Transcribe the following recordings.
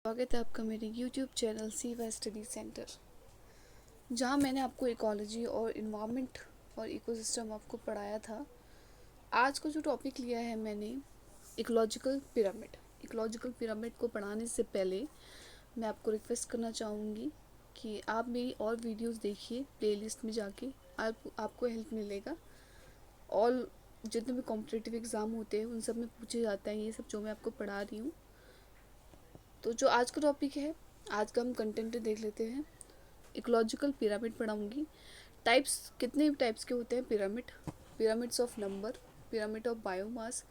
स्वागत है आपका मेरे YouTube channel Siva study centre, जहां मैंने आपको इकोलॉजी और इन्वायरमेंट और इकोसिस्टम आपको पढ़ाया था। आज का जो टॉपिक लिया है मैंने इकोलॉजिकल पिरामिड। इकोलॉजिकल पिरामिड को पढ़ाने से पहले मैं आपको रिक्वेस्ट करना चाहूँगी कि आप मेरी और वीडियोस देखिए, प्लेलिस्ट में जाके आपको हेल्प मिलेगा। और जितने भी कॉम्पिटिटिव एग्ज़ाम होते हैं उन सब में पूछे जाता है ये सब जो मैं आपको पढ़ा रही हूँ। तो जो आज का टॉपिक है, आज का हम कंटेंट देख लेते हैं। इकोलॉजिकल पिरामिड पढ़ाऊंगी। टाइप्स, कितने टाइप्स के होते हैं pyramid? Pyramids of number, pyramid of biomass,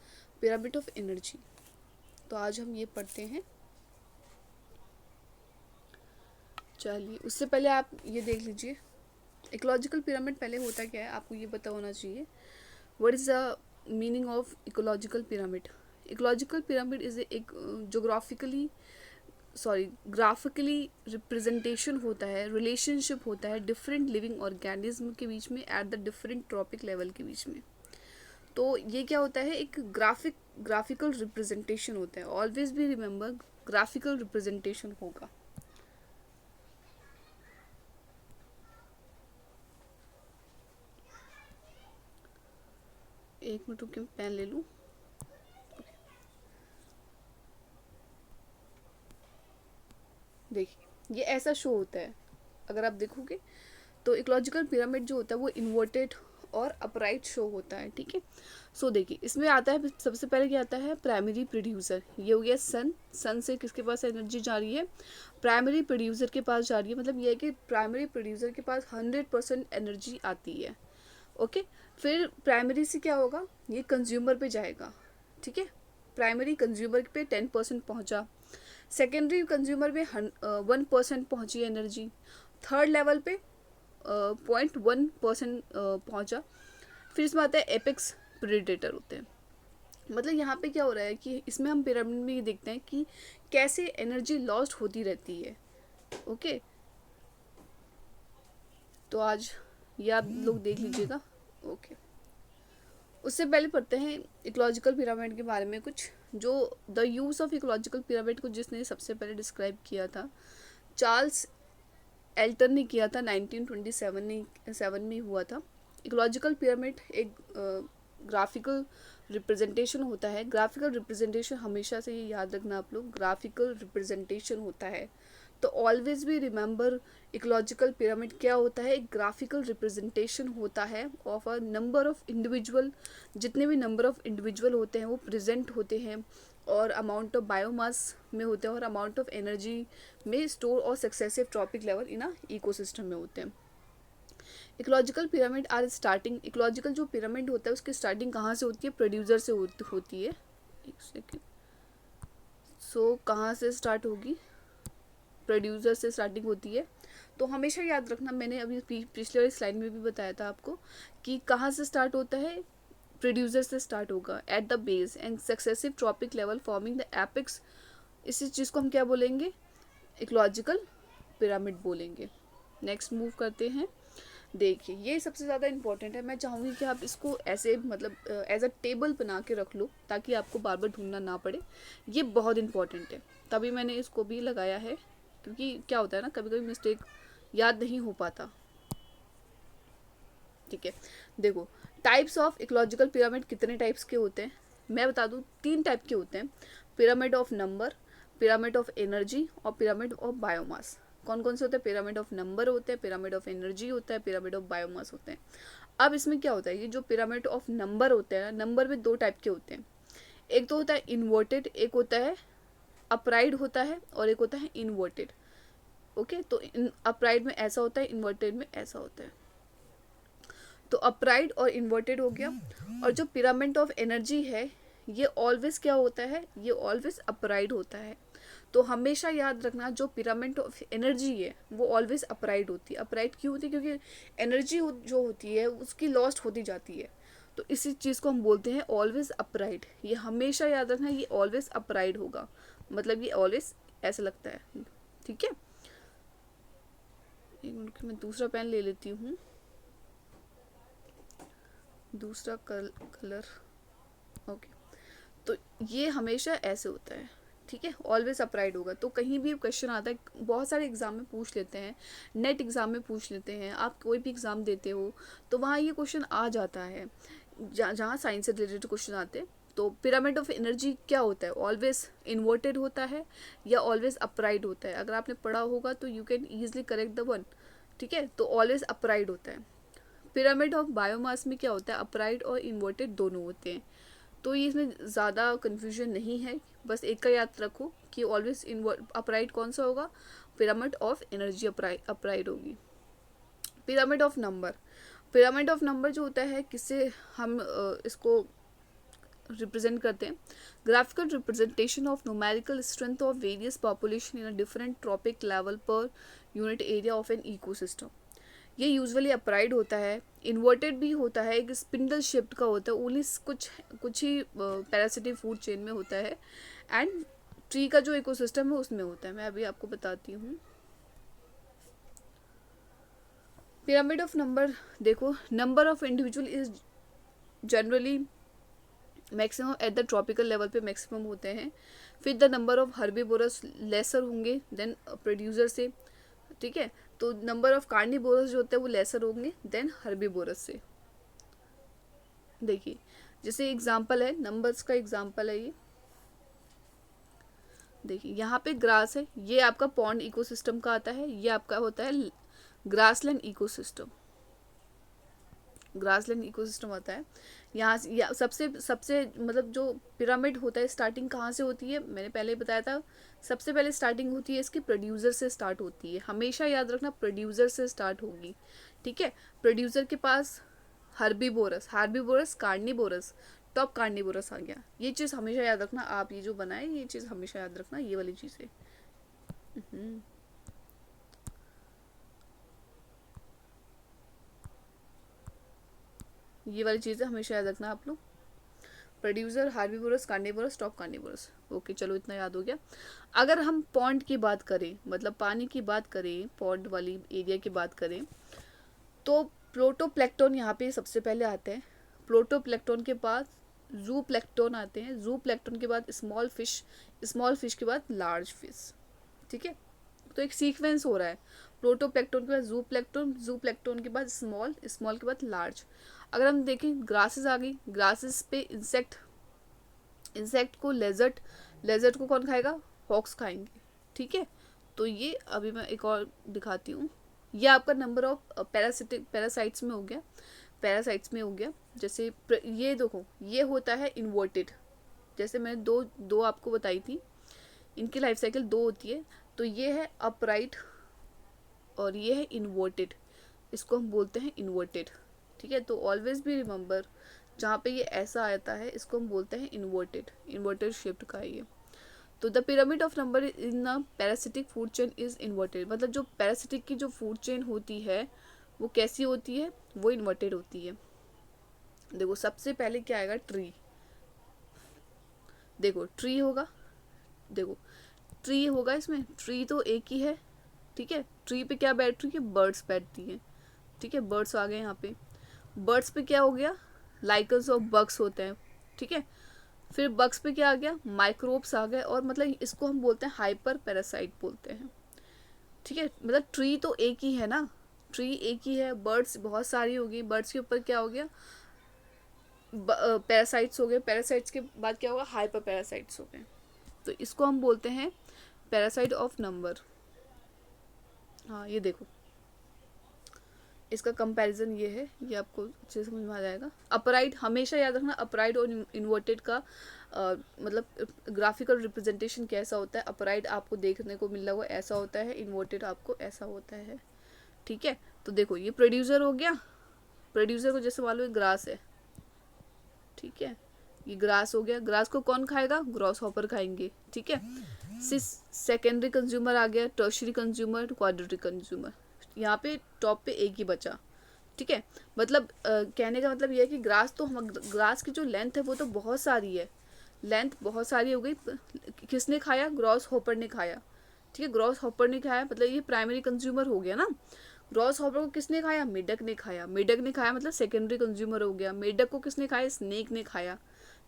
pyramid of energy. तो आज हम ये पढ़ते हैं। चलिए, उससे पहले आप ये देख लीजिए इकोलॉजिकल पिरामिड पहले होता क्या है, आपको ये पता होना चाहिए। What is the meaning of ecological pyramid? Ecological pyramid is एक ग्राफिकली रिप्रेजेंटेशन होता है, रिलेशनशिप होता है डिफरेंट लिविंग ऑर्गेनिज्म के बीच में at the different trophic level के बीच में। तो ये क्या होता है, एक ग्राफिकल रिप्रेजेंटेशन होता है। ऑलवेज भी रिमेंबर, ग्राफिकल रिप्रेजेंटेशन होगा। एक मिनट रुकिए, मैं पेन ले लूँ। देखिए, ये ऐसा शो होता है। अगर आप देखोगे तो इकोलॉजिकल पिरामिड जो होता है वो इन्वर्टेड और अपराइट शो होता है, ठीक है। सो देखिए, इसमें आता है, सबसे पहले क्या आता है, प्राइमरी प्रोड्यूसर। ये हो गया सन से किसके पास एनर्जी जा रही है? प्राइमरी प्रोड्यूसर के पास जा रही है। मतलब ये है कि प्राइमरी प्रोड्यूसर के पास 100% एनर्जी आती है। ओके, फिर प्राइमरी से क्या होगा, ये कंज्यूमर पे जाएगा, ठीक है। प्राइमरी कंज्यूमर पे 10% पहुंचा, सेकेंडरी कंज्यूमर में 1% पहुंची एनर्जी, थर्ड लेवल पे 0.1% पहुंचा। फिर इसमें आता है एपेक्स प्रेडेटर होते हैं। मतलब यहाँ पे क्या हो रहा है कि इसमें हम पिरामिड में ये देखते हैं कि कैसे एनर्जी लॉस्ट होती रहती है। ओके, तो आज ये आप लोग देख लीजिएगा। ओके, उससे पहले पढ़ते हैं इकोलॉजिकल पिरामिड के बारे में कुछ। जो the use of ecological pyramid को जिसने सबसे पहले डिस्क्राइब किया था, चार्ल्स एल्टन ने किया था। 1927 में हुआ था। इकोलॉजिकल पिरामिड एक ग्राफिकल रिप्रेजेंटेशन होता है। ग्राफिकल रिप्रेजेंटेशन हमेशा से ये याद रखना आप लोग, ग्राफिकल रिप्रेजेंटेशन होता है। तो ऑलवेज भी रिमेंबर, इकोलॉजिकल पिरामिड क्या होता है, एक ग्राफिकल रिप्रेजेंटेशन होता है of a number of individual. जितने भी नंबर ऑफ इंडिविजुअल होते हैं वो प्रेजेंट होते हैं, और अमाउंट ऑफ बायोमास में होते हैं, और अमाउंट ऑफ एनर्जी में स्टोर और successive trophic level in a ecosystem में होते हैं। Ecological pyramid are starting, ecological जो पिरामिड होता है उसकी स्टार्टिंग कहाँ से होती है? प्रोड्यूसर से होती है। एक सेकेंड, कहाँ से स्टार्ट होगी? प्रोड्यूसर से स्टार्टिंग होती है। तो हमेशा याद रखना, मैंने अभी पिछले वाली स्लाइड में भी बताया था आपको कि कहाँ से स्टार्ट होता है, प्रोड्यूसर से स्टार्ट होगा at the base and successive trophic level forming the apex. इसी चीज़ को हम क्या बोलेंगे? इकोलॉजिकल पिरामिड बोलेंगे। नेक्स्ट मूव करते हैं। देखिए, ये सबसे ज़्यादा इंपॉर्टेंट है। मैं चाहूँगी कि आप इसको ऐसे मतलब एज अ टेबल बना के रख लो, ताकि आपको बार बार ढूंढना ना पड़े। ये बहुत इंपॉर्टेंट है, तभी मैंने इसको भी लगाया है। क्योंकि क्या होता है ना, कभी कभी मिस्टेक याद नहीं हो पाता, ठीक है। देखो, टाइप्स ऑफ इकोलॉजिकल पिरामिड कितने टाइप्स के होते हैं मैं बता दूं, 3 टाइप के होते हैं। Pyramid of number, pyramid of energy और पिरामिड ऑफ बायोमास। कौन कौन से होते हैं? पिरामिड ऑफ नंबर होते हैं, पिरामिड ऑफ एनर्जी होता है, पिरामिड ऑफ बायोमास होते हैं। अब इसमें क्या होता है, ये जो पिरामिड ऑफ नंबर होते हैं ना, नंबर में 2 टाइप के होते हैं। एक तो होता है इन्वर्टेड, एक होता है अपराइड होता है, और एक होता है इन्वर्टेड। ओके, तो अपराइड में ऐसा होता है, इन्वर्टेड में ऐसा होता है। तो अपराइड और इन्वर्टेड हो गया। और जो पिरामिड ऑफ एनर्जी है, ये ऑलवेज क्या होता है? ये ऑलवेज अपराइड होता है। तो हमेशा याद रखना, जो पिरामिड ऑफ एनर्जी है वो ऑलवेज अपराइड होती है। अपराइड क्यों होती है? क्योंकि एनर्जी जो होती है उसकी लॉस्ट होती जाती है। तो इसी चीज़ को हम बोलते हैं ऑलवेज अपराइड। ये हमेशा याद रखना, ये ऑलवेज अपराइड होगा। मतलब ये ऑलवेज ऐसा लगता है, ठीक है। एक मिनट, मैं दूसरा पेन ले लेती हूँ, दूसरा कलर। ओके, तो ये हमेशा ऐसे होता है, ठीक है, ऑलवेज अपराइट होगा। तो कहीं भी क्वेश्चन आता है, बहुत सारे एग्जाम में पूछ लेते हैं, नेट एग्जाम में पूछ लेते हैं, आप कोई भी एग्जाम देते हो तो वहाँ ये क्वेश्चन आ जाता है, जहाँ साइंस से रिलेटेड क्वेश्चन आते हैं। तो पिरामिड ऑफ एनर्जी क्या होता है, ऑलवेज इन्वर्टेड होता है या ऑलवेज अपराइट होता है? अगर आपने पढ़ा होगा तो you can easily correct the one. ठीक है, तो ऑलवेज अपराइट होता है। पिरामिड ऑफ बायोमास में क्या होता है, अपराइट और इन्वर्टेड दोनों होते हैं। तो ये इसमें ज़्यादा कन्फ्यूजन नहीं है, बस एक का याद रखो कि ऑलवेज अपराइट कौन सा होगा, पिरामिड ऑफ एनर्जी अपराइट होगी। Pyramid of number, pyramid of number जो होता है, किससे हम इसको रिप्रेजेंट करते हैं, graphical representation of numerical strength of various population in a different trophic level per unit area of an ecosystem. ये यूजुअली अपराइड होता है, इन्वर्टेड भी होता है, एक स्पिंडल शेप्ड का होता है, ओनली कुछ ही पैरासिटिक फूड चेन में होता है, एंड ट्री का जो इकोसिस्टम है उसमें होता है। मैं अभी आपको बताती हूँ। पिरामिड ऑफ नंबर देखो, number of individual is generally maximum at the tropical level पे मैक्सिमम होते हैं। फिर the number of herbivorous lesser होंगे देन प्रोड्यूसर से। ठीक है, तो नंबर ऑफ कार्निवोरस जो होते हैं वो लेसर होंगे देन हर्बीवोरस से। देखिए जैसे एग्जांपल है, नंबर्स का एग्जांपल है ये। देखिए यहाँ पे ग्रास है, ये आपका पॉन्ड इकोसिस्टम का आता है, ये आपका होता है ग्रासलैंड इकोसिस्टम। ग्रासलैंड इकोसिस्टम आता है। यहाँ से सबसे सबसे मतलब जो पिरामिड होता है, स्टार्टिंग कहाँ से होती है, मैंने पहले ही बताया था। सबसे पहले स्टार्टिंग होती है इसकी प्रोड्यूसर से स्टार्ट होती है, हमेशा याद रखना प्रोड्यूसर से स्टार्ट होगी। ठीक है, प्रोड्यूसर के पास हार्बीवोरस कार्निवोरस, टॉप कार्निवोरस आ गया। ये चीज़ हमेशा याद रखना, आप ये जो बनाए ये चीज़ हमेशा याद रखना, ये वाली चीज़ें। ये वाली चीज़ें हमेशा याद रखना आप लोग, producer, herbivores, carnivorous, top carnivorous. Okay चलो इतना याद हो गया। अगर हम पॉन्ड की बात करें, मतलब पानी की बात करें, पॉन्ड वाली एरिया की बात करें, तो प्रोटोप्लैंक्टन यहाँ पे सबसे पहले आते हैं। प्रोटोप्लैंक्टन के बाद जूप्लैंक्टन आते हैं, जूप्लैंक्टन के बाद स्मॉल फिश के बाद लार्ज फिश। ठीक है, तो एक सीक्वेंस हो रहा है, प्रोटोप्लैंक्टन के बाद जूप्लैंक्टन के बाद स्मॉल के बाद लार्ज। अगर हम देखें ग्रासेस आ गई, ग्रासेस पे इंसेक्ट को लेजर्ट को कौन खाएगा, हॉक्स खाएंगे। ठीक है, तो ये अभी मैं एक और दिखाती हूँ। ये आपका नंबर ऑफ पैरासाइट्स में हो गया। जैसे ये देखो, ये होता है इन्वर्टेड। जैसे मैंने दो आपको बताई थी, इनकी लाइफ साइकिल 2 होती है। तो ये है अपराइट और ये है इन्वर्टेड, इसको हम बोलते हैं इन्वर्टेड। ठीक है, तो ऑलवेज भी रिमेंबर, जहाँ पे ये ऐसा आता है इसको हम बोलते हैं इन्वर्टेड शेप्ड का है ये। तो the pyramid of number in a parasitic food chain is inverted, मतलब जो पैरासिटिक की जो फूड चेन होती है वो कैसी होती है, वो इन्वर्टेड होती है। देखो सबसे पहले क्या आएगा, ट्री। देखो ट्री होगा, देखो ट्री होगा, इसमें ट्री तो एक ही है। ठीक है, ट्री पे क्या बैठ रही है, बर्ड्स बैठती हैं। ठीक है, बर्ड्स आ गए यहाँ पे। बर्ड्स पे क्या हो गया, लाइकन्स और बग्स होते हैं। ठीक है, फिर बग्स पे क्या आ गया, माइक्रोब्स आ गए, और मतलब इसको हम बोलते हैं हाइपर पैरासाइट बोलते हैं। ठीक है, मतलब ट्री तो एक ही है ना, ट्री एक ही है, बर्ड्स बहुत सारी होगी, बर्ड्स के ऊपर क्या हो गया, पैरासाइट्स हो गए, पैरासाइट्स के बाद क्या होगा, हाइपर पैरासाइट्स हो गए। तो इसको हम बोलते हैं पैरासाइट ऑफ नंबर। हाँ ये देखो, इसका कंपैरिजन ये है, ये आपको अच्छे समझ में आ जाएगा। अपराइट हमेशा याद रखना, अपराइट और इन्वर्टेड का मतलब ग्राफिकल रिप्रेजेंटेशन कैसा होता है। अपराइट आपको देखने को मिल रहा होगा ऐसा होता है, इन्वर्टेड आपको ऐसा होता है। ठीक है, तो देखो ये प्रोड्यूसर हो गया, प्रोड्यूसर को जैसे मालूम है ग्रास है। ठीक है, ये ग्रास हो गया, ग्रास को कौन खाएगा, ग्रॉस हॉपर खाएंगे। ठीक है, सेकेंडरी कंज्यूमर आ गया, टर्शरी कंज्यूमर, क्वाड्रेटरी कंज्यूमर। यहाँ पे टॉप पे एक ही बचा। ठीक है, मतलब कहने का मतलब ये है कि ग्रास की जो लेंथ है वो तो बहुत सारी है, लेंथ बहुत सारी हो गई। किसने खाया, ग्रॉस हॉपर ने खाया। ठीक है, ग्रॉस हॉपर ने खाया, मतलब ये प्राइमरी कंज्यूमर हो गया ना। ग्रॉस हॉपर को किसने खाया, मेढक ने खाया। मेढक ने खाया मतलब सेकेंडरी कंज्यूमर हो गया। मेढक को किसने खाया, स्नेक ने खाया।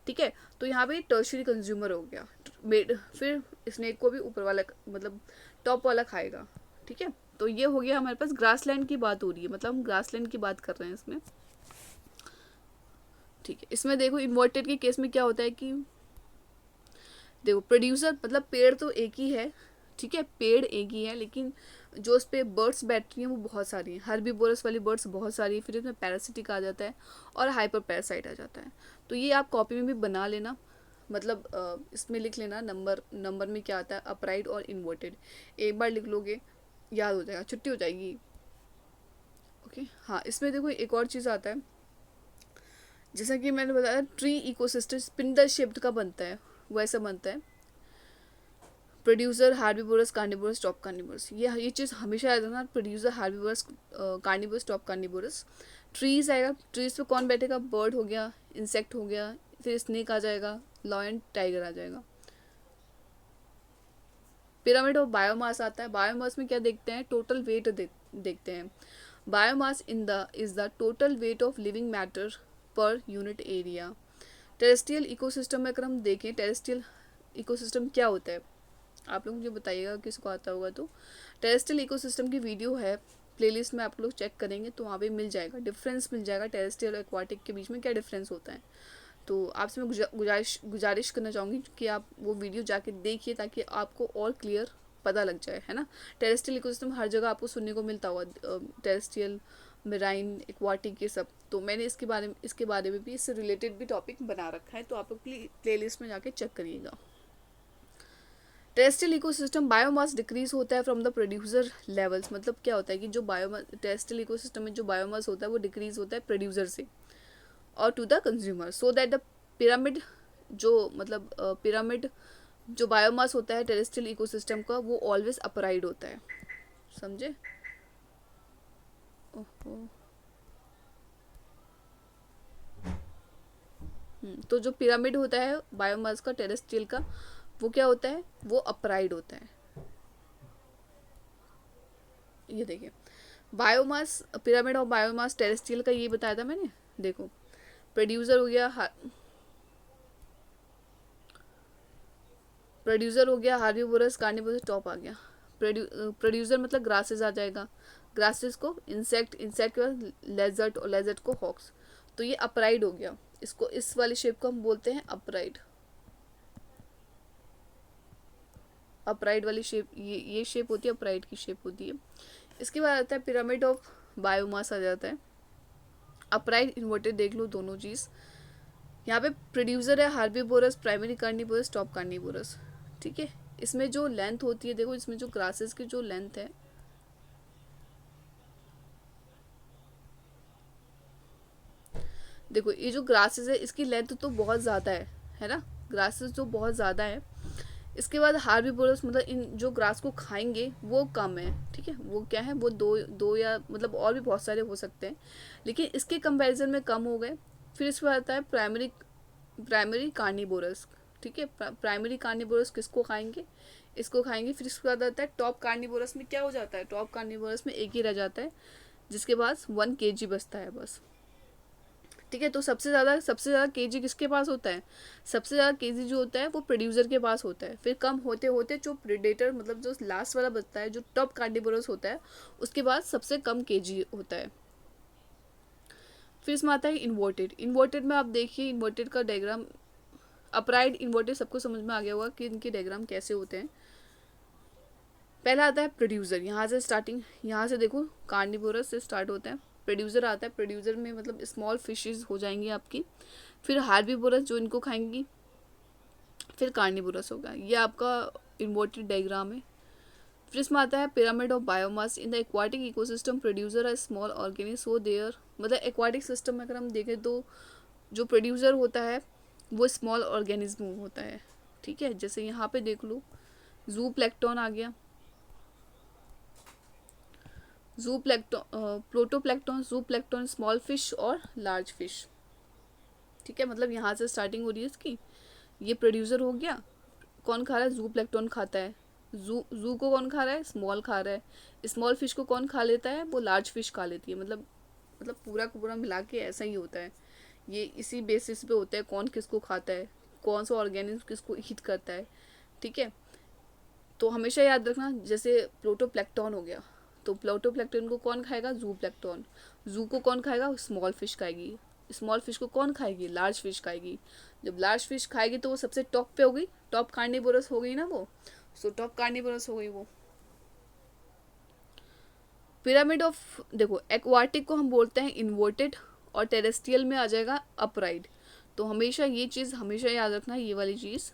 ठीक है, तो यहाँ पे टर्शरी कंज्यूमर हो गया। मिड, फिर स्नेक को भी ऊपर वाला मतलब टॉप वाला खाएगा। ठीक है, तो ये हो गया हमारे पास ग्रासलैंड की बात हो रही है, मतलब हम ग्रासलैंड की बात कर रहे हैं इसमें। ठीक है, इसमें देखो इन्वर्टेड के केस में क्या होता है कि देखो प्रोड्यूसर मतलब पेड़ तो एक ही है, ठीक है, पेड़ एक ही है, लेकिन जो उस पर बर्ड्स बैठ रही हैं वो बहुत सारी हैं, हर्बीवोरस वाली बर्ड्स बहुत सारी है, फिर इसमें पैरासिटिक आ जाता है और हाइपर पैरासाइट आ जाता है। तो ये आप कॉपी में भी बना लेना, मतलब इसमें लिख लेना नंबर, नंबर में क्या आता है अपराइट और इन्वर्टेड, एक बार लिख लोगे याद हो जाएगा, छुट्टी हो जाएगी। ओके हाँ, इसमें देखो एक और चीज़ आता है, जैसा कि मैंने बताया ट्री इकोसिस्टम स्पिंडल शेप्ड का बनता है, वैसा बनता है। Producer herbivores carnivorous top carnivorous, ये चीज़ हमेशा याद रखना, producer herbivores carnivorous top carnivorous. Trees आएगा, ट्रीज पे कौन बैठेगा, बर्ड हो गया, इंसेक्ट हो गया, फिर स्नेक आ जाएगा, लॉयन टाइगर आ जाएगा। पिरामिड ऑफ बायोमास आता है, बायोमास में क्या देखते हैं, टोटल वेट देखते हैं। Biomass in the is the total weight of living matter per unit area. Terrestrial ecosystem में अगर हम देखें, टेरेस्ट्रियल इकोसिस्टम क्या होता है, आप लोग मुझे बताइएगा किसको आता होगा। तो टेरेस्ट्रियल इकोसिस्टम की वीडियो है, प्लेलिस्ट में आप लोग चेक करेंगे तो वहाँ पे मिल जाएगा, डिफरेंस मिल जाएगा टेरेस्ट्रियल और एक्वाटिक के बीच में क्या डिफरेंस होता है। तो आपसे मैं गुजारिश करना चाहूँगी कि आप वो वीडियो जाके देखिए ताकि आपको और क्लियर पता लग जाए, है ना। टेरेस्ट्रियल इकोसिस्टम हर जगह आपको सुनने को मिलता होगा, टेरेस्ट्रियल, मेराइन, एक्वाटिक, ये सब। तो मैंने इसके बारे में भी, इससे रिलेटेड भी टॉपिक बना रखा है, तो आप लोग प्ले लिस्ट में जाके चेक करिएगा। टेरेस्ट्रियल इकोसिस्टम बायोमास डिक्रीज होता है फ्रॉम द प्रोड्यूसर लेवल्स, मतलब क्या होता है कि जो बायोमास टेरेस्ट्रियल इकोसिस्टम में जो बायोमास होता है वो डिक्रीज होता है प्रोड्यूसर से और to the consumer, so that the pyramid, जो मतलब पिरामिड जो बायोमास होता है टेरेस्ट्रियल इकोसिस्टम का वो ऑलवेज अपराइड होता है, समझे। ओहो। तो जो पिरामिड होता है बायोमास का टेरेस्ट्रियल का, वो क्या होता है, वो अपराइड होता है। ये देखिए biomass, pyramid of biomass terrestrial का ये बताया था मैंने। देखो प्रोड्यूसर हो गया, प्रोड्यूसर हो गया हार्बीवोरस कार्निवोरस, टॉप आ गया। प्रोड्यूसर मतलब ग्रासेस आ जाएगा, ग्रासेस को इंसेक्ट, इंसेक्ट के बाद लेजर्ट और लेजर्ट को हॉक्स। तो ये अपराइड हो गया, इसको इस वाली शेप को हम बोलते हैं अपराइड। अपराइड वाली शेप, ये शेप होती है, अपराइड की शेप होती है। इसके बाद आता है पिरामिड ऑफ बायोमास आ जाता है। अपराइड इन्वर्टेड देख लो दोनों चीज़। यहाँ पे प्रोड्यूसर है herbivores, primary carnivorous, top carnivorous, ठीक है। इसमें जो लेंथ होती है, देखो इसमें जो ग्रासेस की जो लेंथ है, देखो ये जो ग्रासेस है इसकी लेंथ तो बहुत ज़्यादा है ना, ग्रासेस जो बहुत ज़्यादा है। इसके बाद हार्बीवोरस मतलब इन जो ग्रास को खाएंगे वो कम है, ठीक है, वो क्या है, वो दो दो या मतलब और भी बहुत सारे हो सकते हैं, लेकिन इसके कंपैरिजन में कम हो गए। फिर इसके बाद आता है प्राइमरी, प्राइमरी कार्निवोरस, ठीक है। प्राइमरी कार्निवोरस किसको खाएंगे, इसको खाएंगे। फिर इसके बाद आता है टॉप कार्निवोरस में क्या हो जाता है, टॉप कार्निवोरस में एक ही रह जाता है जिसके पास 1 kg बचता है बस, ठीक है। तो सबसे ज़्यादा केजी किसके पास होता है, सबसे ज़्यादा केजी जो होता है वो प्रोड्यूसर के पास होता है। फिर कम होते होते जो प्रेडेटर मतलब जो लास्ट वाला बचता है, जो टॉप कार्निवोरस होता है, उसके पास सबसे कम केजी होता है। फिर इसमें आता है इन्वर्टेड। इन्वर्टेड में आप देखिए इन्वर्टेड का डायग्राम, अपराइड इन्वर्टेड सबको समझ में आ गया होगा कि इनके डायग्राम कैसे होते हैं। पहला आता है प्रोड्यूसर, यहाँ से स्टार्टिंग, यहाँ से देखो कार्निवोरस से स्टार्ट होता है, प्रोड्यूसर आता है, प्रोड्यूसर में मतलब स्मॉल फिशेज हो जाएंगी आपकी, फिर हार्बीवोरस जो इनको खाएंगी, फिर कार्निवोरस होगा। ये आपका इन्वर्टेड डायग्राम है। फिर इसमें आता है pyramid of biomass in the aquatic ecosystem, producer है स्मॉल ऑर्गेनिक, सो देयर, मतलब एक्वाटिक सिस्टम में अगर हम देखें तो जो प्रोड्यूसर होता है वो स्मॉल ऑर्गेनिज्म होता है, ठीक है। जैसे यहाँ पे देख लो जू प्लेक्टोन आ गया, जू प्लेक्टोन, प्रोटोप्लेक्टोन, जू प्लेक्टोन, स्मॉल फिश और लार्ज फिश, ठीक है। मतलब यहाँ से स्टार्टिंग हो रही है इसकी। ये प्रोड्यूसर हो गया, कौन खा रहा है, जू प्लेक्टोन खाता है, जू को कौन खा रहा है, स्मॉल खा रहा है। स्मॉल फिश को कौन खा लेता है, वो लार्ज फिश खा लेती है। मतलब पूरा का पूरा मिला के ऐसा ही होता है, ये इसी बेसिस पे होता है कौन किसको खाता है, कौन सा ऑर्गेनिज्म किसको हीट करता है। ठीक है। तो हमेशा याद रखना, जैसे प्रोटोप्लैंक्टन हो गया, तो प्रोटोप्लैंक्टन को कौन खाएगा? जू प्लैंक्टन। जू को कौन खाएगा? स्मॉल फिश खाएगी। स्मॉल फिश को कौन खाएगी? लार्ज फिश खाएगी। जब लार्ज फिश खाएगी तो वो सबसे टॉप पे होगी, टॉप कार्निवोरस हो गई ना वो, सो टॉप कार्निवोरस हो गई वो। पिरामिड ऑफ, देखो एक्वाटिक को हम बोलते हैं इन्वर्टेड, और टेरेस्ट्रियल में आ जाएगा अपराइट। तो हमेशा ये चीज़ हमेशा याद रखना, ये वाली चीज़।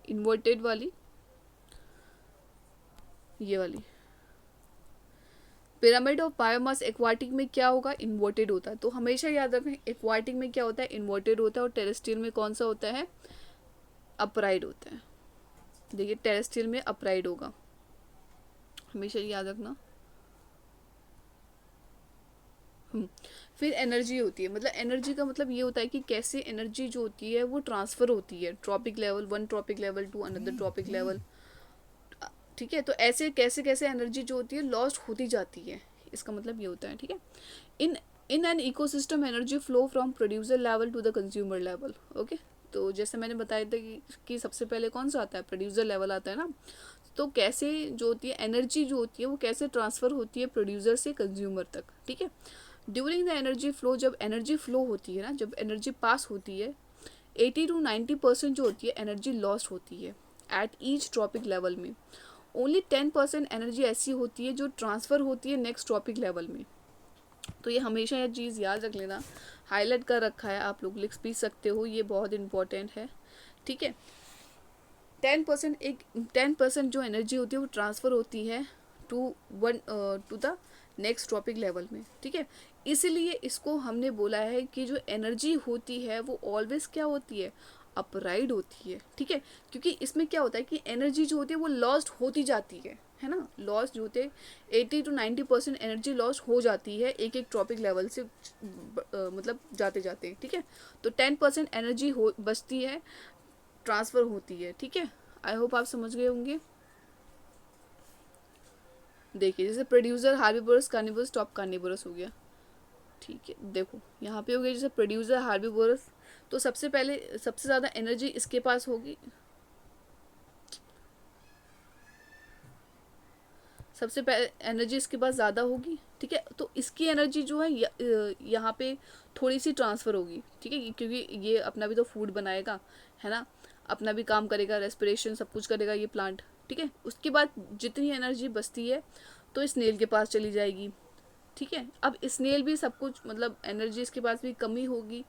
इन्वर्टेड वाली, ये वाली। पिरामिड ऑफ बायोमास एक्वाटिक में क्या होगा? इन्वर्टेड होता है। तो हमेशा याद रखें, एक्वाटिक में क्या होता है? इन्वर्टेड होता है, और टेरेस्ट्रियल में कौन सा होता है? अपराइट होता है। देखिए टेरेस्ट्रियल में अपराइट होगा, हमेशा याद रखना। फिर एनर्जी होती है, मतलब एनर्जी का मतलब ये होता है कि कैसे एनर्जी जो होती है वो ट्रांसफर होती है, trophic level, one trophic level to another trophic level. ठीक है, तो ऐसे कैसे कैसे एनर्जी जो होती है लॉस्ट होती जाती है, इसका मतलब ये होता है। ठीक है, in in an ecosystem energy flow from producer level to the consumer level. Okay, तो जैसे मैंने बताया था कि सबसे पहले कौन सा आता है? प्रोड्यूसर लेवल आता है ना। तो कैसे जो होती है एनर्जी जो होती है वो कैसे ट्रांसफ़र होती है प्रोड्यूसर से कंज्यूमर तक। ठीक है, ड्यूरिंग द एनर्जी फ्लो, जब एनर्जी फ्लो होती है ना, जब एनर्जी पास होती है, 80 to 90% जो होती है एनर्जी लॉस्ट होती है एट ईच ट्रॉपिक लेवल में। ओनली 10% एनर्जी ऐसी होती है जो ट्रांसफ़र होती है नेक्स्ट टॉपिक लेवल में। तो ये हमेशा यह चीज़ याद रख लेना, हाईलाइट कर रखा है, आप लोग लिख भी सकते हो, ये बहुत इंपॉर्टेंट है। ठीक है, 10% जो एनर्जी होती है वो ट्रांसफ़र होती है to the next topic level में। ठीक है, इसीलिए इसको हमने बोला है कि जो एनर्जी होती है वो ऑलवेज क्या होती है? अपराइड होती है। ठीक है, क्योंकि इसमें क्या होता है कि एनर्जी जो होती है वो लॉस्ट होती जाती है ना, लॉस्ट जो होते 80 to 90% एनर्जी लॉस्ट हो जाती है एक एक टॉपिक लेवल से मतलब जाते जाते। ठीक है, तो 10% एनर्जी हो बचती है, ट्रांसफ़र होती है। ठीक है, आई होप आप समझ गए होंगे। देखिए जैसे producer herbivores carnivorous top carnivorous हो गया। ठीक है, देखो यहाँ पे हो गया जैसे प्रोड्यूसर हार्बीवोरस, तो सबसे पहले सबसे ज़्यादा एनर्जी इसके पास होगी, सबसे पहले एनर्जी इसके पास ज़्यादा होगी। ठीक है, तो इसकी एनर्जी जो है यहाँ पे थोड़ी सी ट्रांसफ़र होगी। ठीक है, क्योंकि ये अपना भी तो फूड बनाएगा, है ना, अपना भी काम करेगा, रेस्पिरेशन सब कुछ करेगा ये प्लांट। ठीक है, उसके बाद जितनी एनर्जी बचती है तो स्नेल के पास चली जाएगी। ठीक है, अब स्नेल भी सब कुछ मतलब एनर्जी इसके पास भी कमी होगी,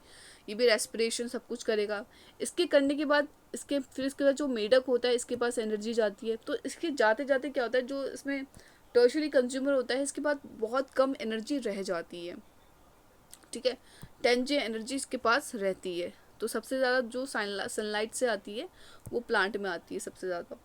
ये भी रेस्पिरेशन सब कुछ करेगा। इसके करने के बाद इसके बाद जो मेढक होता है इसके पास एनर्जी जाती है, तो इसके जाते जाते क्या होता है, जो इसमें टर्शरी कंज्यूमर होता है इसके पास बहुत कम एनर्जी रह जाती है। ठीक है, 10J एनर्जी इसके पास रहती है। तो सबसे ज़्यादा जो सनलाइट से आती है वो प्लांट में आती है सबसे ज़्यादा।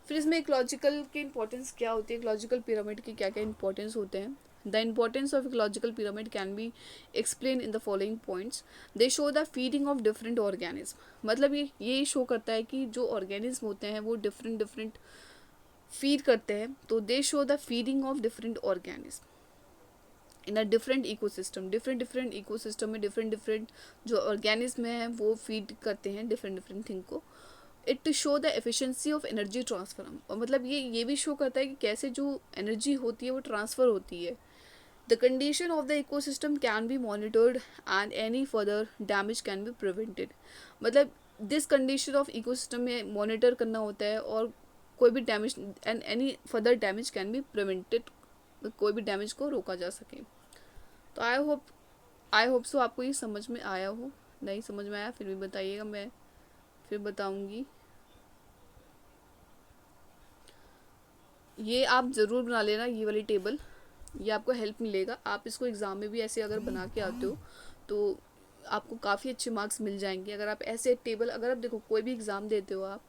फिर इसमें इकोलॉजिकल की इंपॉर्टेंस क्या होती है, इकोलॉजिकल पिरामिड के क्या क्या इंपॉर्टेंस होते हैं। The importance of ecological pyramid can be explain in the following points. They show the feeding of different organism, मतलब ये शो करता है कि जो ऑर्गेनिज्म होते हैं वो डिफरेंट डिफरेंट फीड करते हैं। तो दे show the feeding of different organism in a different ecosystem, different different ecosystem में डिफरेंट डिफरेंट जो ऑर्गेनिज्म हैं वो फीड करते हैं डिफरेंट डिफरेंट थिंग को। It show the efficiency of energy transfer, और मतलब ये भी शो करता है कि कैसे जो एनर्जी होती है वो ट्रांसफ़र होती है। The condition of the ecosystem can be monitored and any further damage can be prevented, मतलब दिस कंडीशन ऑफ इकोसिस्टम में मॉनिटर करना होता है और कोई भी damage and any further damage can be prevented, कोई भी डैमेज को रोका जा सके। तो आई होप सो आपको ये समझ में आया हो, नहीं समझ में आया फिर भी बताइएगा, मैं फिर बताऊंगी। ये आप ज़रूर बना लेना ये वाली टेबल, ये आपको हेल्प मिलेगा। आप इसको एग्ज़ाम में भी ऐसे अगर बना के आते हो तो आपको काफ़ी अच्छे मार्क्स मिल जाएंगे। अगर आप ऐसे टेबल, अगर आप देखो कोई भी एग्ज़ाम देते हो आप,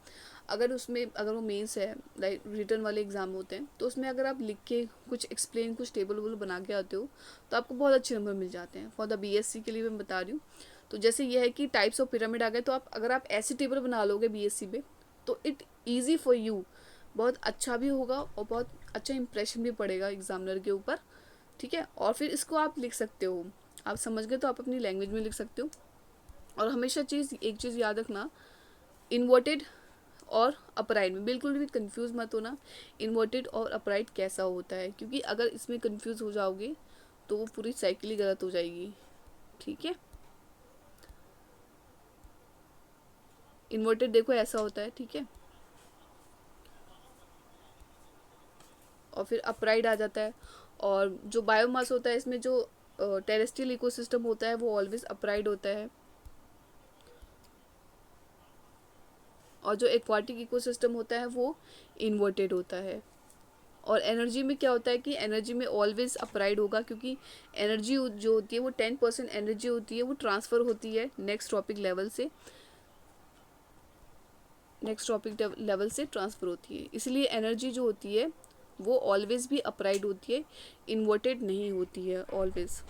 अगर उसमें अगर वो मेंस है लाइक रिटर्न वाले एग्ज़ाम होते हैं, तो उसमें अगर आप लिख के कुछ एक्सप्लेन कुछ टेबल वोबल बना के आते हो तो आपको बहुत अच्छे नंबर मिल जाते हैं। फॉर द BSc के लिए मैं बता रही हूँ। तो जैसे ये है कि टाइप्स ऑफ पिरामिड आ गए, तो आप अगर आप ऐसी टेबल बना लोगे BSc में तो इट ईजी फॉर यू, बहुत अच्छा भी होगा और बहुत अच्छा इंप्रेशन भी पड़ेगा एग्जामिनर के ऊपर, ठीक है। और फिर इसको आप लिख सकते हो, आप समझ गए तो आप अपनी लैंग्वेज में लिख सकते हो। और हमेशा एक चीज़ याद रखना, इन्वर्टेड और अपराइट में बिल्कुल भी कंफ्यूज मत होना, इन्वर्टेड और अपराइट कैसा होता है, क्योंकि अगर इसमें कंफ्यूज हो जाओगे तो वो पूरी साइकिल ही गलत हो जाएगी, ठीक है। इन्वर्टेड देखो ऐसा होता है, ठीक है, और फिर अपराइट आ जाता है। और जो बायोमास होता है इसमें जो टेरेस्ट्रियल इकोसिस्टम होता है वो ऑलवेज अपराइट होता है, और जो एक्वाटिक इकोसिस्टम होता है वो इन्वर्टेड होता है। और एनर्जी में क्या होता है कि एनर्जी में ऑलवेज अपराइड होगा, क्योंकि एनर्जी जो होती है वो 10% एनर्जी होती है, वो ट्रांसफ़र होती है नेक्स्ट टॉपिक लेवल से ट्रांसफ़र होती है। इसलिए एनर्जी जो होती है वो ऑलवेज भी अपराइड होती है, इन्वर्टेड नहीं होती है ऑलवेज।